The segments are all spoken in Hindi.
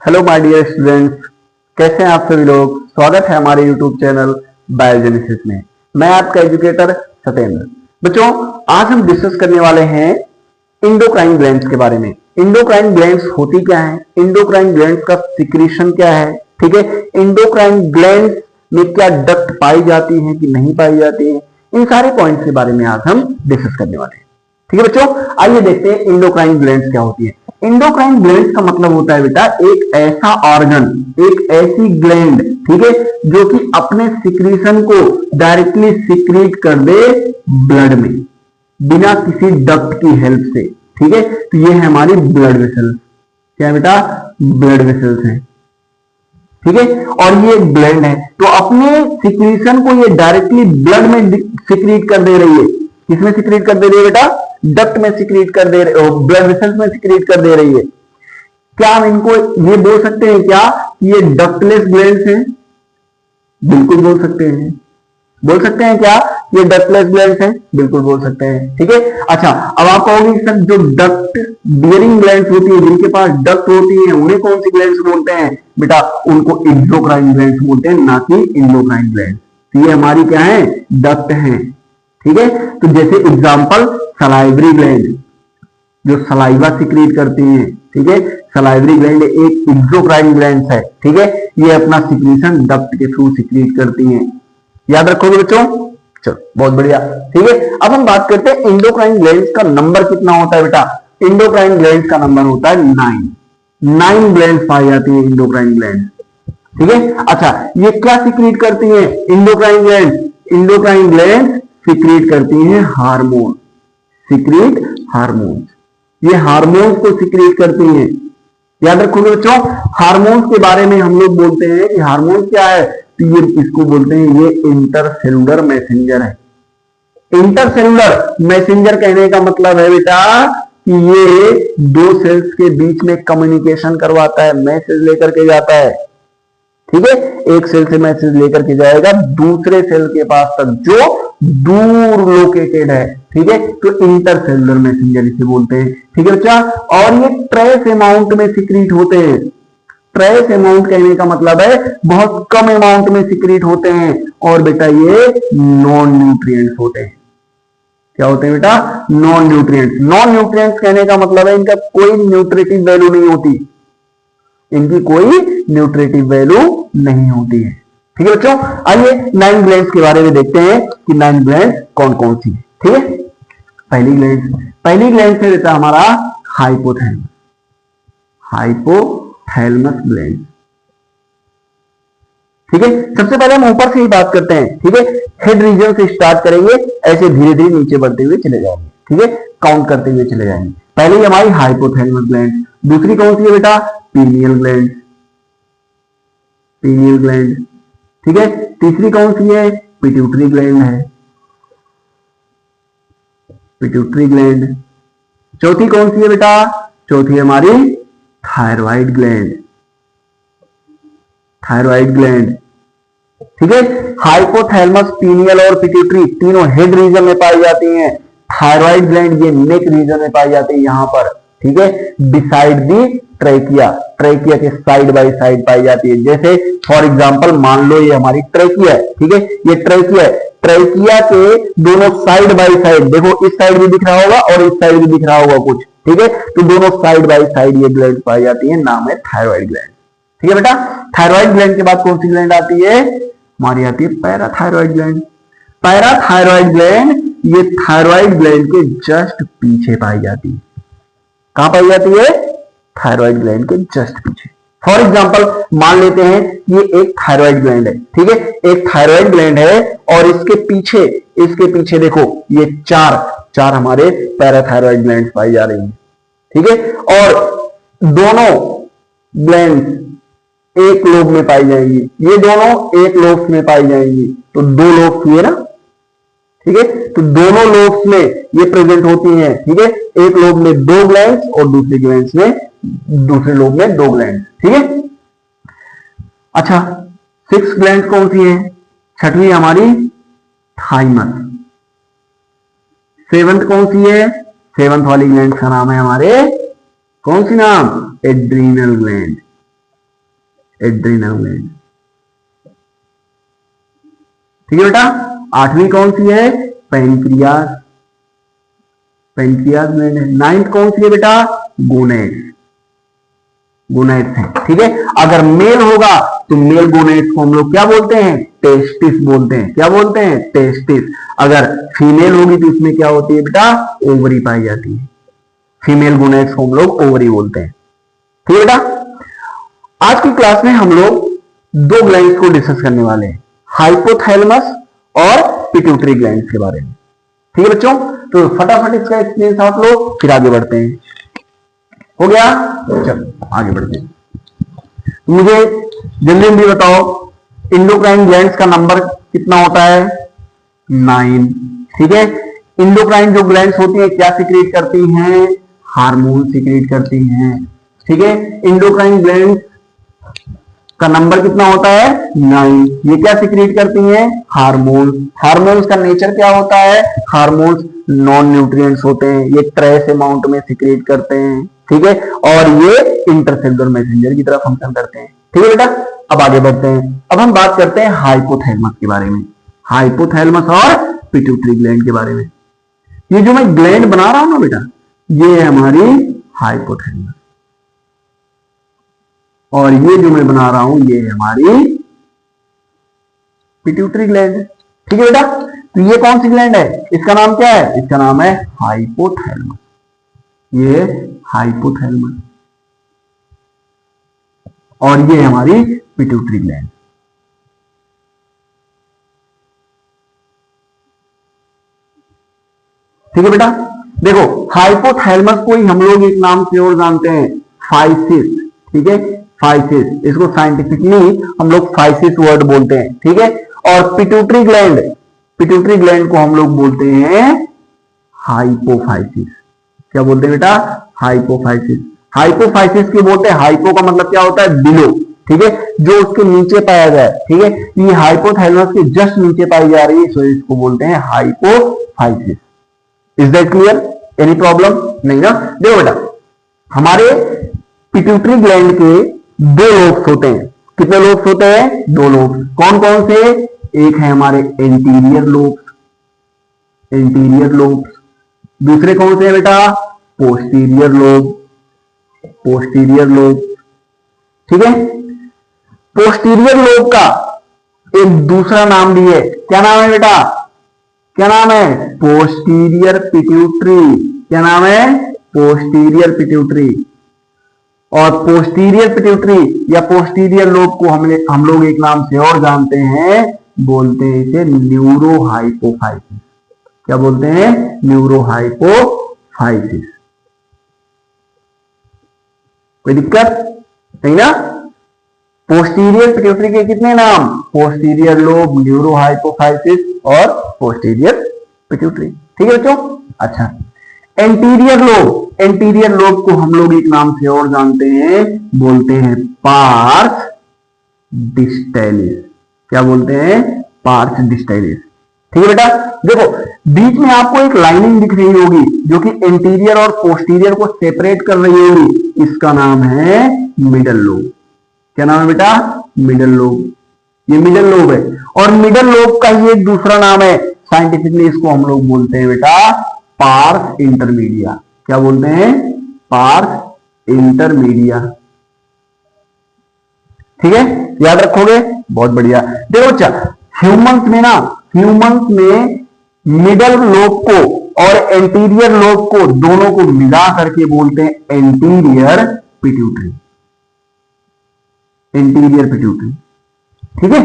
हेलो माय डियर स्टूडेंट्स, कैसे हैं आप सभी लोग। स्वागत है हमारे यूट्यूब चैनल बायोजेनेसिस में। मैं आपका एजुकेटर सत्येंद्र। बच्चों, आज हम डिस्कस करने वाले हैं इंडोक्राइन ग्लैंड्स के बारे में। इंडोक्राइन ग्लैंड्स होती क्या है, इंडोक्राइन ग्लैंड्स का सिक्रीशन क्या है, ठीक है, इंडोक्राइन ग्लैंड्स में क्या डक्ट पाई जाती है कि नहीं पाई जाती है, इन सारे पॉइंट्स के बारे में आज हम डिस्कस करने वाले हैं। ठीक है बच्चों, आइए देखते हैं इंडोक्राइन ग्लैंड्स क्या होती है। इंडोक्राइन ग्लैंड्स का मतलब होता है बेटा एक ऐसा ऑर्गन, एक ऐसी ग्लैंड, ठीक है, जो कि अपने सिक्रीशन को डायरेक्टली सिक्रीट कर दे ब्लड में बिना किसी डक्ट की हेल्प से। ठीक है, तो ये है हमारी ब्लड वेसल्स। क्या है बेटा? ब्लड वेसल्स हैं। ठीक है, और ये एक ग्लैंड है, तो अपने सिक्रीशन को ये डायरेक्टली ब्लड में सिक्रीट कर दे रही है। किसमें सिक्रीट कर दे रही है बेटा? डक्ट में सिक्रीट कर दे रही, ब्लड वेसल्स में सिक्रीट कर दे रही है। क्या हम इनको ये बोल सकते हैं क्या ये डक्टलेस ग्लैंड्स हैं? बिल्कुल बोल सकते हैं। बोल सकते हैं क्या ये डक्टलेस ग्लैंड्स हैं? बिल्कुल बोल सकते हैं। ठीक है, अच्छा, अब आप कहोगे सर जो डक्ट बियरिंग ग्लैंड्स होती है, जिनके पास डक्ट होती है, उन्हें कौन सी ग्लैंड्स बोलते हैं? बेटा उनको एक्सोक्राइन ग्लैंड्स बोलते हैं, ना कि इंडोक्राइन ग्लैंड्स। तो ये हमारी क्या है? डक्ट हैं। ठीक है, तो जैसे एग्जांपल सलाइवरी ग्लैंड जो सलाइवा सिक्रीट करती हैं। ठीक है, सलाइवरी ग्लैंड एक एक्सोक्राइन ग्लैंड है। ठीक है, ये अपना सिक्रीशन डक्ट के थ्रू सिक्रीट करती हैं। याद रखोगे बच्चों? चलो बहुत बढ़िया। ठीक है, अब हम बात करते हैं इंडोक्राइन ग्लैंड्स का नंबर कितना होता है बेटा। इंडोक्राइन ग्लैंड्स का नंबर होता है 9 ग्लैंड्स पाई जाती है इंडोक्राइन ग्लैंड। ठीक है, अच्छा, ये क्या सिक्रीट करती है endocrine gland? Endocrine gland secrete करती हैं हार्मोन, सिक्रीट हार्मोन। ये हार्मोन्स को सिक्रीट करती हैं। याद रखोगे बच्चों, हार्मोन्स के बारे में हम लोग बोलते हैं कि हार्मोन क्या है, तो ये इसको बोलते हैं ये इंटरसेलुलर मैसेंजर है। इंटरसेलुलर मैसेंजर कहने का मतलब है बेटा कि ये दो सेल्स के बीच में कम्युनिकेशन करवाता है, मैसेज लेकर के जाता है। ठीक है, एक सेल से मैसेज लेकर के जाएगा दूसरे सेल के पास तक जो दूर लोकेटेड है। ठीक है, तो इंटरसेलुलर मैसेंजर इसे बोलते हैं। ठीक है बच्चा, और ये ट्रेस अमाउंट में सिक्रीट होते हैं। ट्रेस अमाउंट कहने का मतलब है बहुत कम अमाउंट में सिक्रीट होते हैं, और बेटा ये नॉन न्यूट्रिएंट्स होते हैं। क्या होते हैं बेटा? Non nutrients. नॉन न्यूट्रिएंट्स कहने का मतलब है इनका कोई न्यूट्रिटिव वैल्यू नहीं होती, इनकी कोई न्यूट्रिटिव वैल्यू नहीं होती है। ठीक है बच्चों, आइए 9 ग्लैंड्स के बारे में देखते हैं कि 9 ग्लैंड्स कौन कौन सी है। ठीक है, पहली ग्लैंड से रहता हमारा हाइपोथैलेमस, हाइपोथैलेमस ग्लैंड। ठीक है, सबसे पहले हम ऊपर से ही बात करते हैं। ठीक है, हेड रीजन से स्टार्ट करेंगे, ऐसे धीरे धीरे नीचे बढ़ते हुए चले जाएंगे। ठीक है, काउंट करते हुए चले जाएंगे। पहले हमारी हाइपोथैलेमस ग्लैंड, दूसरी कौन सी है बेटा? Pineal gland, pineal gland. ठीक है, तीसरी कौन सी है? पिट्यूटरी ग्लैंड है, पिट्यूटरी ग्लैंड। चौथी कौन सी है बेटा? चौथी हमारी थायराइड ग्लैंड, थायराइड ग्लैंड। ठीक है, हाइपोथैलेमस, पीनियल और पिट्यूटरी तीनों हेड रीजन में पाई जाती हैं। थायराइड ग्लैंड ये नेक रीजन में पाई जाती है यहां पर। ठीक है, डिसाइड दी ट्रेकिया, ट्रेकिया के साइड बाय साइड पाई जाती है। जैसे फॉर एग्जांपल मान लो ये हमारी ट्रेकिया है। ठीक है, ये ट्रेकिया है, ट्रेकिया के दोनों साइड बाय साइड, देखो इस साइड भी दिख रहा होगा और इस साइड भी दिख रहा होगा कुछ। ठीक है, तो दोनों साइड बाय साइड ये ग्लैंड पाई जाती है, नाम है थायराइड ग्लैंड। ठीक है बेटा, थायराइड ग्लैंड के बाद कौन सी ग्लैंड आती है? हमारी आती है पैराथायराइड ग्लैंड। पैराथायराइड ग्लैंड ये थायराइड ग्लैंड के जस्ट पीछे पाई जाती है। कहां पाई जाती है? थायराइड ग्लैंड के जस्ट पीछे। फॉर एग्जांपल मान लेते हैं ये एक थायराइड ग्लैंड है। ठीक है, एक थायराइड ग्लैंड है और इसके पीछे देखो ये चार हमारे पैराथायराइड ग्लैंड पाई जा रही हैं। ठीक है, और दोनों ग्लैंड एक लोब में पाई जाएंगी, ये दोनों एक लोब्स में पाई जाएंगी, तो 2 लोब्स हुए ना। ठीक है, तो दोनों लोब्स में ये प्रेजेंट होती हैं। ठीक है, एक लोब में 2 ग्लैंड्स और दूसरे लोब में 2 ग्लैंड्स। ठीक है, अच्छा, 6 ग्लैंड कौन सी है? छठवीं हमारी थाइमस। 7th कौन सी है? 7th वाली ग्लैंड का नाम है हमारे, कौन सी नाम? Adrenal gland. Adrenal gland. ठीक है बेटा। आठवीं कौन सी है? पैनक्रियास, पैनक्रियास ग्लैंड है। नाइन्थ कौन सी है बेटा? गोनेड्स, गोनेड्स है। ठीक है। अगर मेल होगा तो मेल गोनेड्स को हम लोग क्या बोलते हैं? टेस्टिस बोलते हैं। क्या बोलते हैं? टेस्टिस। अगर फीमेल होगी तो इसमें क्या होती है बेटा? ओवरी पाई जाती है। फीमेल गोनेड्स को हम लोग ओवरी बोलते हैं। ठीक है बेटा। आज की क्लास में हम लोग दो ग्लैंड्स को डिस्कस करने वाले हैं, हाइपोथैलेमस और पिट्यूटरी ग्लैंड्स के बारे में। ठीक है बच्चों, तो फटाफट इसका एक्सपीरियंस आप लोग, फिर आगे बढ़ते हैं। हो गया? चलो आगे बढ़ते हैं। मुझे जल्दी जल्दी बताओ, इंडोक्राइन ग्लैंड्स का नंबर कितना होता है? 9। ठीक है। इंडोक्राइन जो ग्लैंड्स होती है क्या सिक्रीट करती हैं? हार्मोन सिक्रीट करती हैं। ठीक है। इंडोक्राइन ग्लैंड्स का नंबर कितना होता है? 9। ये क्या सिक्रीट करती हैं? हार्मोन। हार्मोन्स का नेचर क्या होता है? हार्मोन्स नॉन न्यूट्रिएंट्स होते हैं, ये ट्रेस अमाउंट में सिक्रीट करते हैं। ठीक है। और ये इंटरसेल्युलर मैसेंजर की तरह फंक्शन करते हैं। ठीक है बेटा। अब आगे बढ़ते हैं। अब हम बात करते हैं हाइपोथैलेमस के बारे में, हाइपोथैलेमस और पिट्यूटरी ग्लैंड के बारे में। ये जो मैं ग्लैंड बना रहा हूं ना बेटा, ये है हमारी हाइपोथैलेमस, और ये जो मैं बना रहा हूं ये है हमारी पिट्यूटरी ग्लैंड। ठीक है बेटा। तो ये कौन सी ग्लैंड है? इसका नाम क्या है? इसका नाम है हाइपोथैलेमस। ये हाइपोथैलेमस और ये हमारी पिट्यूटरी ग्लैंड। ठीक है बेटा। देखो, हाइपोथैलेमस को ही हम लोग एक नाम से और जानते हैं, फाइसिस। ठीक है, फाइसिस। इसको साइंटिफिकली हम लोग फाइसिस वर्ड बोलते हैं। ठीक है। और पिट्यूटरी ग्लैंड, पिट्यूटरी ग्लैंड को हम लोग बोलते हैं हाइपोफाइसिस। क्या बोलते हैं बेटा? हाइपोफाइसिस। हाइपोफाइसिस क्यों बोलते हैं? हाइपो का मतलब क्या होता है? बिलो। ठीक है, जो उसके नीचे पाया जाए। ठीक है, ये हाइपोथैलेमस के जस्ट नीचे पाई जा रही है, सो इसको बोलते हैं hypophysis. Is that clear? Any problem? नहीं ना। देखो बेटा, हमारे पिट्यूटरी ग्लैंड के दो लोब्स होते हैं। कितने लोब्स होते हैं? दो लोब्स। कौन कौन से? एक है हमारे एंटीरियर लोब्स, एंटीरियर लोब्स। दूसरे कौन से हैं बेटा? Posterior lobe, posterior lobe. ठीक है। पोस्टीरियर लोब का एक दूसरा नाम भी है। क्या नाम है बेटा? क्या नाम है? Posterior pituitary. क्या नाम है? Posterior pituitary. और पोस्टीरियर पिट्यूटरी या पोस्टीरियर लोब को हम लोग एक नाम से और जानते हैं, बोलते हैं इसे न्यूरोहाइपोफाइसिस। क्या बोलते हैं? न्यूरोहाइपोफाइसिस। कोई दिक्कत नहीं ना। पोस्टीरियर पिट्यूटरी के कितने नाम? पोस्टीरियर लोब, न्यूरोहाइपोफाइसिस और पोस्टीरियर पिट्यूटरी। ठीक है बच्चों। अच्छा, एंटीरियर लोब, एंटीरियर लोब को हम लोग एक नाम से और जानते हैं, बोलते हैं पार्स डिस्टैलिस। क्या बोलते हैं? पार्स डिस्टैलिस। ठीक है बेटा। देखो, बीच में आपको एक लाइनिंग दिख रही होगी जो कि एंटीरियर और पोस्टीरियर को सेपरेट कर रही होगी, इसका नाम है मिडल लोब। क्या नाम है बेटा? Middle lobe. ये मिडल लोब है। और मिडल लोब का ही एक दूसरा नाम है, साइंटिफिकली इसको हम लोग बोलते हैं बेटा पार्स इंटरमीडिया। क्या बोलते हैं? Parse intermedia. ठीक है, याद रखोगे? बहुत बढ़िया। देखो बच्चा, ह्यूमंस में ना, ह्यूमंस में मिडल लोब को और एंटीरियर लोब को दोनों को मिला करके बोलते हैं एंटीरियर पिट्यूटरी। Anterior pituitary. ठीक है,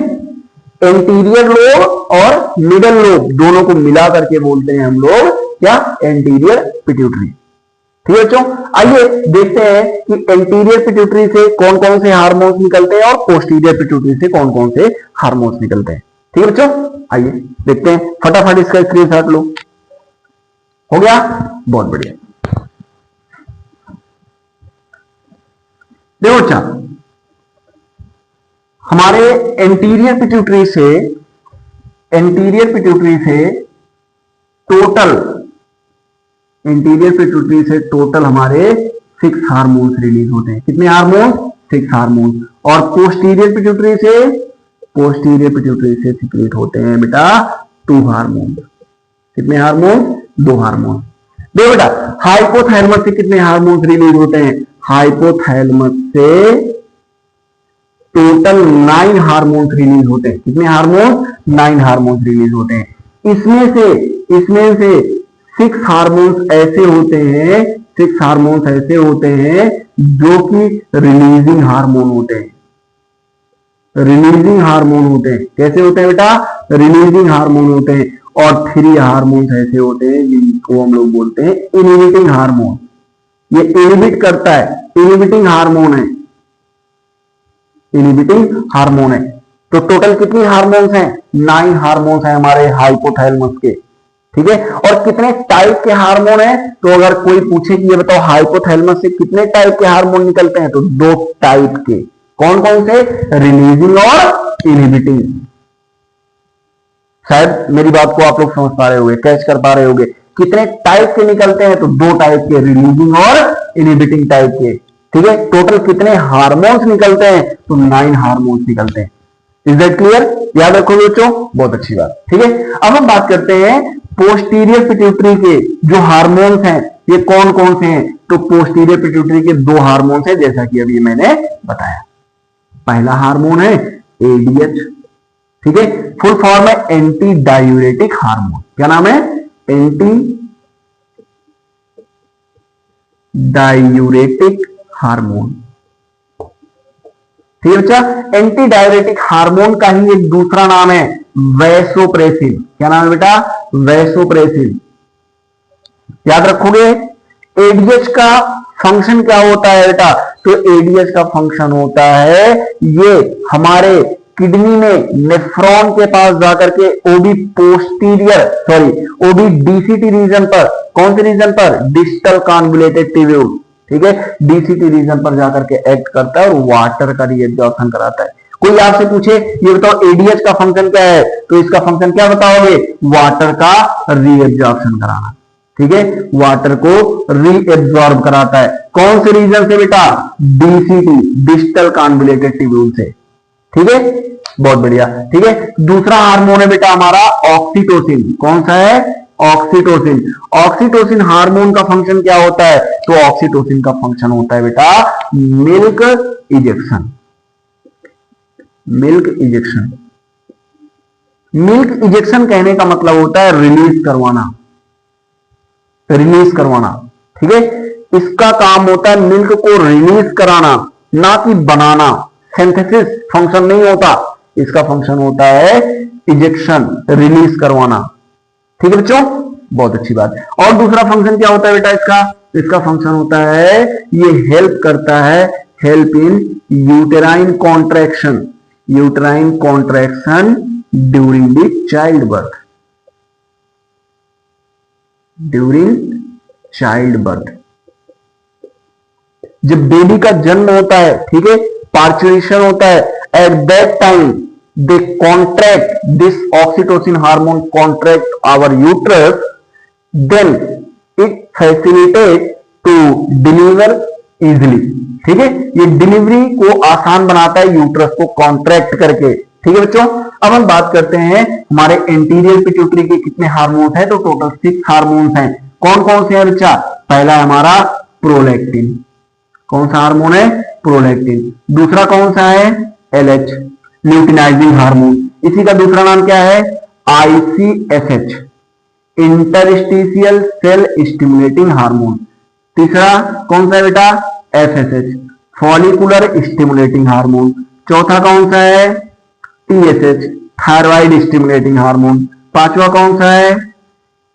एंटीरियर लोब और मिडल लोब दोनों को मिला करके बोलते हैं हम लोग क्या? Anterior pituitary. ठीक है बच्चों। आइए देखते हैं कि एंटीरियर पिट्यूटरी से कौन कौन से हार्मोन्स निकलते हैं और पोस्टीरियर पिट्यूटरी से कौन कौन से हार्मोन्स निकलते हैं। ठीक है बच्चों, आइए देखते हैं। फटाफट इसका स्क्रीनशॉट लो। हो गया? बहुत बढ़िया। देखो बच्चा, हमारे एंटीरियर पिट्यूटरी से टोटल, एंटीरियर पिट्यूटरी से टोटल हमारे 6 हार्मोन्स रिलीज होते हैं। कितने हार्मोन्स? 6 हार्मोन, और पोस्टीरियर पिट्यूटरी से सीक्रेट होते हैं बेटा 2 हार्मोन। कितने हार्मोन? 2 हार्मोन। देखो बेटा, हाइपोथैलेमस से कितने हार्मोन्स रिलीज होते हैं? हाइपोथैलेमस से टोटल 9 हार्मोन्स रिलीज होते हैं। कितने हार्मोन? 9 हार्मोन्स रिलीज होते हैं। इसमें से 6 हार्मोन्स ऐसे होते हैं, 6 हार्मोन्स ऐसे होते हैं जो कि रिलीजिंग हार्मोन होते हैं। रिलीजिंग हार्मोन होते हैं। कैसे होते हैं बेटा? रिलीजिंग हार्मोन होते हैं। और 3 हार्मोन्स ऐसे होते हैं जिनको हम लोग बोलते हैं इनहिबिटिंग हार्मोन। ये इनहिबिट करता है, इनहिबिटिंग हार्मोन है, इनहिबिटिंग हार्मोन है। तो टोटल कितनी हार्मोन्स हैं? 9 हार्मोन्स हैं हमारे हाइपोथैलेमस के। ठीक है, और कितने टाइप के हार्मोन है? तो अगर कोई पूछे कि ये बताओ हाइपोथैलेमस से कितने टाइप के हार्मोन निकलते हैं, तो 2 टाइप के। कौन कौन से? रिलीजिंग और इनहिबिटिंग। शायद मेरी बात को आप लोग समझ पा रहे होंगे, कैच कर पा रहे होंगे। कितने टाइप के निकलते हैं? तो 2 टाइप के, रिलीजिंग और इनहिबिटिंग टाइप के। ठीक है, टोटल कितने हार्मोन्स निकलते हैं? तो 9 हार्मोन्स निकलते हैं। Is that clear? याद रखो बच्चों, बहुत अच्छी बात। ठीक है, अब हम बात करते हैं पोस्टीरियर पिट्यूटरी के जो हार्मोन्स हैं, ये कौन कौन से हैं? तो पोस्टीरियर पिट्यूटरी के 2 हार्मोन्स हैं, जैसा कि अभी मैंने बताया। पहला हार्मोन है एडीएच। ठीक है, फुल फॉर्म है एंटी डायूरेटिक हार्मोन। क्या नाम है? Anti diuretic hormone. ठीक है बच्चा, एंटी डायूरेटिक हार्मोन का ही एक दूसरा नाम है वैसोप्रेसिन। क्या नाम है बेटा? वैसोप्रेसिन। याद रखोगे। एडीएच का फंक्शन क्या होता है बेटा? तो एडीएच का फंक्शन होता है, ये हमारे किडनी में नेफ्रॉन के पास जाकर के ओबी डीसीटी रीजन पर, कौन से रीजन पर? Distal convoluted tubule. ठीक है, डीसीटी रीजन पर जाकर के एक्ट करता है और वाटर का रीएब्जॉर्प्शन कराता है। कोई आपसे पूछे ये बताओ एडीएच का फंक्शन क्या है, तो इसका फंक्शन क्या बताओगे? वाटर का रीएब्जॉर्प्शन कराना। ठीक है, वाटर को रीएब्जॉर्ब कराता है। कौन से रीजन से बेटा? डीसीटी, डिस्टल कॉन्वोल्यूटेड ट्यूब्यूल से। ठीक है, बहुत बढ़िया। ठीक है, दूसरा हार्मोन है बेटा हमारा ऑक्सीटोसिन। कौन सा है? ऑक्सीटोसिन। ऑक्सीटोसिन हार्मोन का फंक्शन क्या होता है? तो ऑक्सीटोसिन का फंक्शन होता है बेटा milk ejection. Milk ejection. Milk ejection कहने का मतलब होता है रिलीज करवाना, रिलीज करवाना। ठीक है, इसका काम होता है मिल्क को रिलीज कराना, ना कि बनाना। सिंथेसिस फंक्शन नहीं होता, इसका फंक्शन होता है इजेक्शन, रिलीज करवाना। ठीक है बच्चों, बहुत अच्छी बात। और दूसरा फंक्शन क्या होता है बेटा इसका? इसका फंक्शन होता है, ये हेल्प करता है, help in uterine contraction, uterine contraction during the child birth, during child birth. जब बेबी का जन्म होता है, ठीक है, पार्चुरेशन होता है, at that time they contract, this oxytocin hormone contract our uterus, then it facilitates to deliver easily. ठीक है, ये डिलीवरी को आसान बनाता है यूट्रस को कॉन्ट्रैक्ट करके। ठीक है बच्चों, अब हम बात करते हैं हमारे एंटीरियर पिट्यूटरी के कितने हार्मोन्स हैं। तो टोटल 6 हार्मोन्स हैं। कौन कौन से हैं बच्चा? पहला है हमारा प्रोलैक्टिन। कौन सा हार्मोन है? प्रोलैक्टिन। दूसरा कौन सा है? LH, luteinizing hormone. इसी का दूसरा नाम क्या है? ICSH, interstitial cell stimulating hormone. तीसरा कौन सा है बेटा? FSH, follicular stimulating hormone. चौथा कौन सा है? TSH, thyroid stimulating hormone. पांचवा कौन सा है?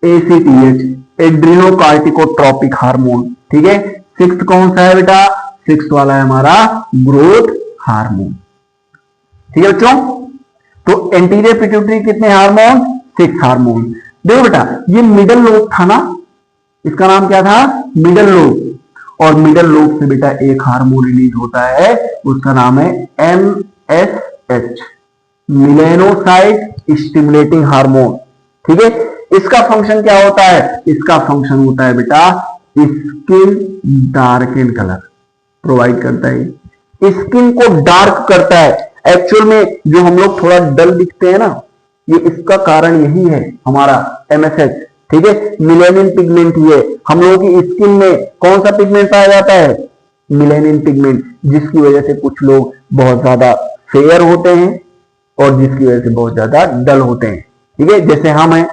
ACTH, adrenocorticotropic hormone. ठीक है, सिक्स्थ कौन सा है बेटा? सिक्स्थ वाला है हमारा ग्रोथ हार्मोन। ठीक है बच्चों, तो एंटीरियर पिट्यूटरी कितने हार्मोन? 6 हार्मोन। देखो बेटा, ये मिडल लोब था ना, इसका नाम क्या था? Middle lobe. और मिडल लोब से बेटा एक हार्मोन रिलीज होता है, उसका नाम है एमएसएच, मिलेनोसाइट स्टिमुलेटिंग हार्मोन। ठीक है, इसका फंक्शन क्या होता है? इसका फंक्शन होता है बेटा स्किन डार्कन कलर प्रोवाइड करता है। स्किन को डार्क करता है। एक्चुअल में जो हम लोग थोड़ा डल दिखते हैं ना, ये इसका कारण यही है हमारा MSH, ठीक है, मिलेनिन पिगमेंट। ये हम लोगों की स्किन में कौन सा पिगमेंट पाया जाता है? मिलेनिन पिगमेंट, जिसकी वजह से कुछ लोग बहुत ज्यादा फेयर होते हैं और जिसकी वजह से बहुत ज्यादा डल होते हैं, ठीक है। जैसे हम हैं,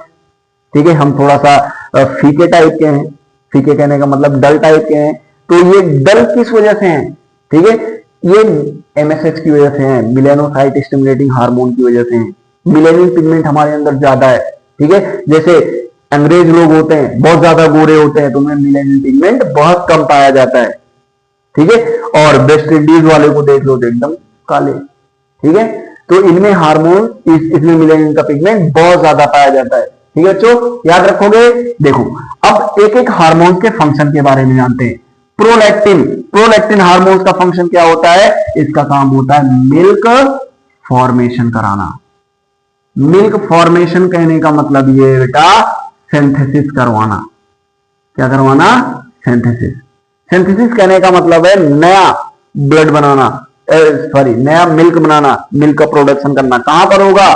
ठीक है, हम थोड़ा सा फीके टाइप के हैं, फीके कहने का मतलब डल टाइप के हैं। तो ये डल किस वजह से हैं? ठीक है, ये MSH की वजह से है, मिलेनोसाइट स्टिमुलेटिंग हार्मोन की वजह से है। मिलेनिन पिगमेंट हमारे अंदर ज्यादा है, ठीक है। जैसे अंग्रेज लोग होते हैं, बहुत ज्यादा गोरे होते हैं, तो उनमें मिलेनिन पिगमेंट बहुत कम पाया जाता है, ठीक है। और वेस्ट इंडीज वाले को देख लो तो एकदम काले, ठीक है। तो इनमें हार्मोन, इसमें मिलेनिन का पिगमेंट बहुत ज्यादा पाया जाता है, ठीक है बच्चों, याद रखोगे। देखो अब एक एक हार्मोन के फंक्शन के बारे में जानते हैं। प्रोलैक्टिन, प्रोलैक्टिन हार्मोन का फंक्शन क्या होता है? इसका काम होता है मिल्क फॉर्मेशन कराना। मिल्क फॉर्मेशन कहने का मतलब ये है बेटा सिंथेसिस करवाना। क्या करवाना? सिंथेसिस। सिंथेसिस कहने का मतलब है नया ब्लड बनाना, सॉरी नया मिल्क बनाना, मिल्क का प्रोडक्शन करना। कहां पर होगा?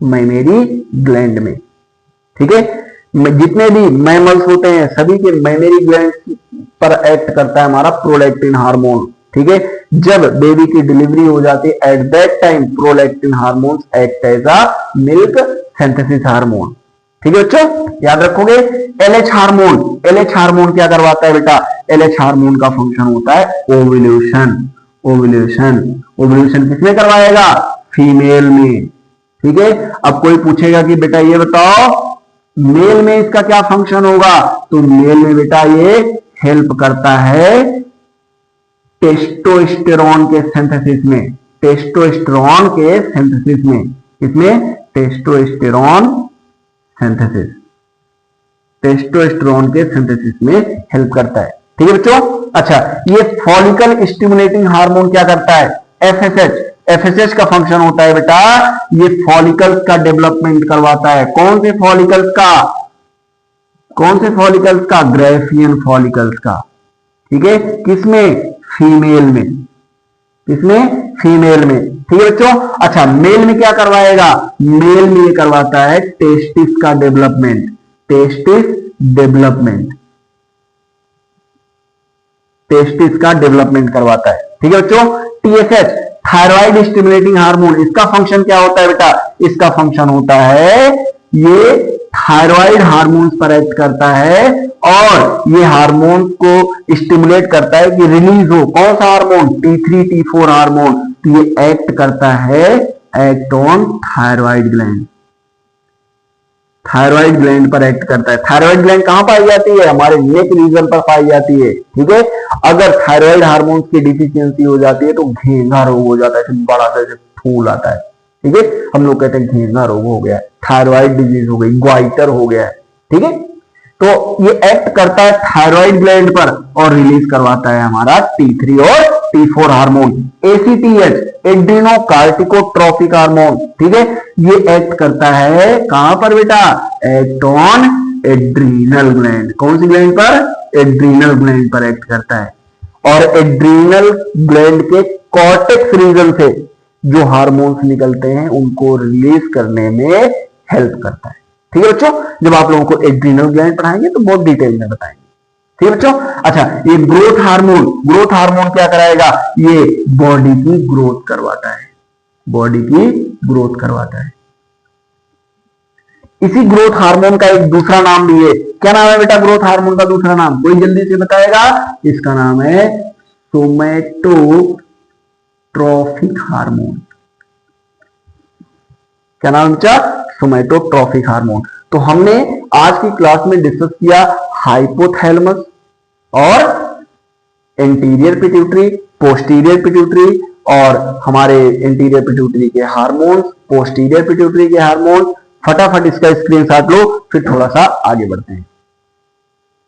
मैमेरी ग्लैंड में, ठीक है। जितने भी मैमल्स होते हैं सभी के मैमेरी ग्लैंड पर एक्ट करता है हमारा प्रोलैक्टिन हार्मोन, ठीक है। जब बेबी की डिलीवरी हो जाती है at that time prolactin hormone act as a milk synthesis hormone, ठीक है बच्चों, याद रखोगे। LH हार्मोन, LH हार्मोन क्या करवाता है बेटा? LH हार्मोन का फंक्शन होता है ओव्यूलेशन। ओव्यूलेशन, ओव्यूलेशन किसमें करवाएगा? फीमेल में, ठीक है। अब कोई पूछेगा कि बेटा ये बताओ मेल में इसका क्या फंक्शन होगा? तो मेल में बेटा ये हेल्प करता है टेस्टोस्टेरोन के सिंथेसिस में, टेस्टोस्टेरोन के सिंथेसिस में। इसमें टेस्टोस्टेरोन सिंथेसिस, टेस्टोस्टेरोन के सिंथेसिस में हेल्प करता है, ठीक है बच्चों। अच्छा, ये फॉलिकल स्टिमुलेटिंग हार्मोन क्या करता है? FSH। FSH का फंक्शन होता है बेटा ये फॉलिकल्स का डेवलपमेंट करवाता है। कौन से फॉलिकल्स का? कौन से फॉलिकल्स का? ग्राफियन फॉलिकल्स का, ठीक है। किसमें? फीमेल में, किसमें? फीमेल में, ठीक है बच्चों। अच्छा, मेल में क्या करवाएगा? मेल में ये करवाता है टेस्टिस का डेवलपमेंट, टेस्टिस डेवलपमेंट, टेस्टिस का डेवलपमेंट करवाता है, ठीक है बच्चों। TSH थायराइड स्टिमुलेटिंग हार्मोन, इसका फंक्शन क्या होता है बेटा? इसका फंक्शन होता है ये थायराइड हार्मोन्स पर एक्ट करता है और ये हार्मोन को स्टिमुलेट करता है कि रिलीज हो। कौन सा हार्मोन? T3 T4 hormone. तो ये एक्ट करता है act on thyroid gland, thyroid gland पर एक्ट करता है। थायराइड ग्लैंड कहां पाई जाती है? हमारे नेक रीजन पर पाई जाती है, ठीक है। अगर थायराइड हार्मोन्स की डिफिशियंसी हो जाती है तो घेंगा रोग हो जाता है, बड़ा सा फूल आता है, ठीक है। हम लोग कहते हैं घेंगा रोग हो गया, थायराइड डिजीज हो गई, ग्वाइटर हो गया, ठीक है। तो ये एक्ट करता है थायराइड ग्लैंड पर और रिलीज करवाता है हमारा T3 और T4 हार्मोन। ACTH एड्रीनोकार्टिकोट्रोफिक हार्मोन, ठीक है। ये एक्ट करता है कहां पर बेटा? Act on adrenal gland. कौन सी ग्लैंड पर? एड्रीनल ग्लैंड पर एक्ट करता है और एड्रीनल ग्लैंड के कॉर्टेक्स रीजन से जो हार्मोन्स निकलते हैं उनको रिलीज करने में हेल्प करता है, ठीक है बच्चों। जब आप लोगों को एड्रीनल ग्लैंड पढ़ाएंगे तो बहुत डिटेल में बताएंगे, ठीक है बच्चों। अच्छा, ये ग्रोथ हार्मोन, ग्रोथ हार्मोन क्या कराएगा? ये बॉडी की ग्रोथ करवाता है, बॉडी की ग्रोथ करवाता है। इसी ग्रोथ हार्मोन का एक दूसरा नाम भी है। क्या नाम है बेटा ग्रोथ हार्मोन का दूसरा नाम? कोई जल्दी से बताएगा? इसका नाम है सोमैटोट्रोफिक हार्मोन। क्या नाम बच्चा? सोमैटोट्रोफिक हार्मोन। तो हमने आज की क्लास में डिस्कस किया हाइपोथैलेमस और एंटीरियर पिट्यूटरी, पोस्टीरियर पिट्यूटरी और हमारे एंटीरियर पिट्यूटरी के हार्मोन्स, पोस्टीरियर पिट्यूटरी के हार्मोन। फटाफट इसका स्क्रीनशॉट लो, फिर थोड़ा सा आगे बढ़ते हैं।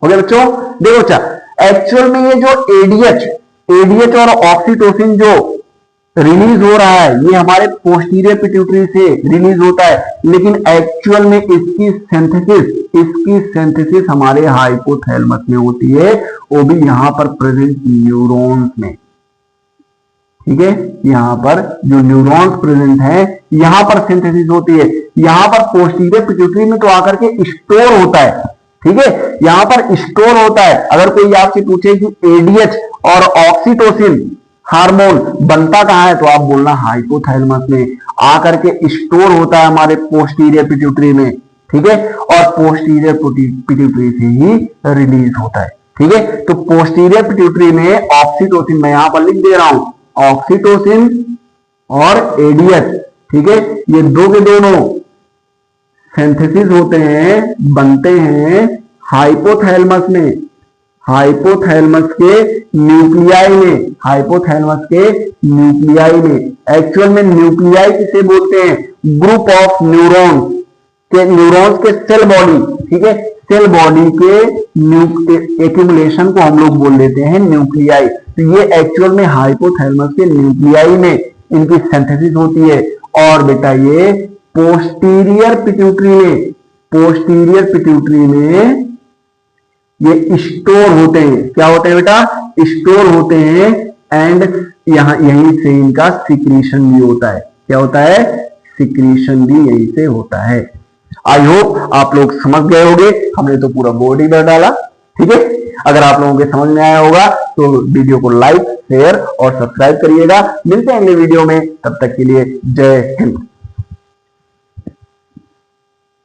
हो गया बच्चों? देखो बच्चा, एक्चुअल में ये जो एडीएच और ऑक्सीटोसिन जो रिलीज हो रहा है ये हमारे पोस्टीरियर पिट्यूटरी से रिलीज होता है, लेकिन एक्चुअल में इसकी सिंथेसिस हमारे हाइपोथैलेमस में होती है, वो भी यहां पर प्रेजेंट न्यूरॉन्स में, ठीक है, यहाँ पर जो न्यूरॉन्स प्रेजेंट है यहां पर सिंथेसिस होती है, यहां पर पोस्टीरियर पिट्यूटरी में तो आकर के स्टोर होता है। ठीक है, यहां पर स्टोर होता है। अगर कोई आपसे पूछे कि एडीएच और ऑक्सीटोसिन हार्मोन बनता कहां है, तो आप बोलना हाइपोथैलेमस में आकर के स्टोर होता है हमारे पोस्टीरियर पिट्यूटरी में। ठीक है, और पोस्टीरियर पिट्यूटरी से ही रिलीज होता है। ठीक है, तो पोस्टीरियर पिट्यूटरी में ऑक्सीटोसिन, मैं यहां पर लिख दे रहा हूं, ऑक्सीटोसिन और एडीएच, ठीक है, ये दो के दोनों सिंथेसिस होते हैं, बनते हैं हाइपोथैलेमस में, हाइपोथैलेमस के न्यूक्लियाई में, हाइपोथैलेमस के न्यूक्लियाई में। एक्चुअल में न्यूक्लियाई किसे बोलते हैं, ग्रुप ऑफ न्यूरॉन्स के, न्यूरॉन्स के सेल बॉडी, ठीक है, सेल बॉडी के एक्यूमुलेशन को हम लोग बोल देते हैं न्यूक्लियाई। तो ये एक्चुअल में हाइपोथैलेमस के न्यूक्लियाई में इनकी सिंथेसिस होती है। और बेटा ये पोस्टीरियर पिट्यूटरी में, पोस्टीरियर पिट्यूटरी में ये स्टोर होते हैं। क्या होते हैं बेटा, स्टोर होते हैं। एंड यहीं से इनका सिक्रीशन भी होता है। क्या होता है, सिक्रीशन भी यहीं से होता है। आई होप आप लोग समझ गए होंगे, हमने तो पूरा बोर्ड ही भर डाला। ठीक है, अगर आप लोगों के समझ में आया होगा तो वीडियो को लाइक, शेयर और सब्सक्राइब करिएगा। मिलते हैं अगले वीडियो में, तब तक के लिए जय हिंद।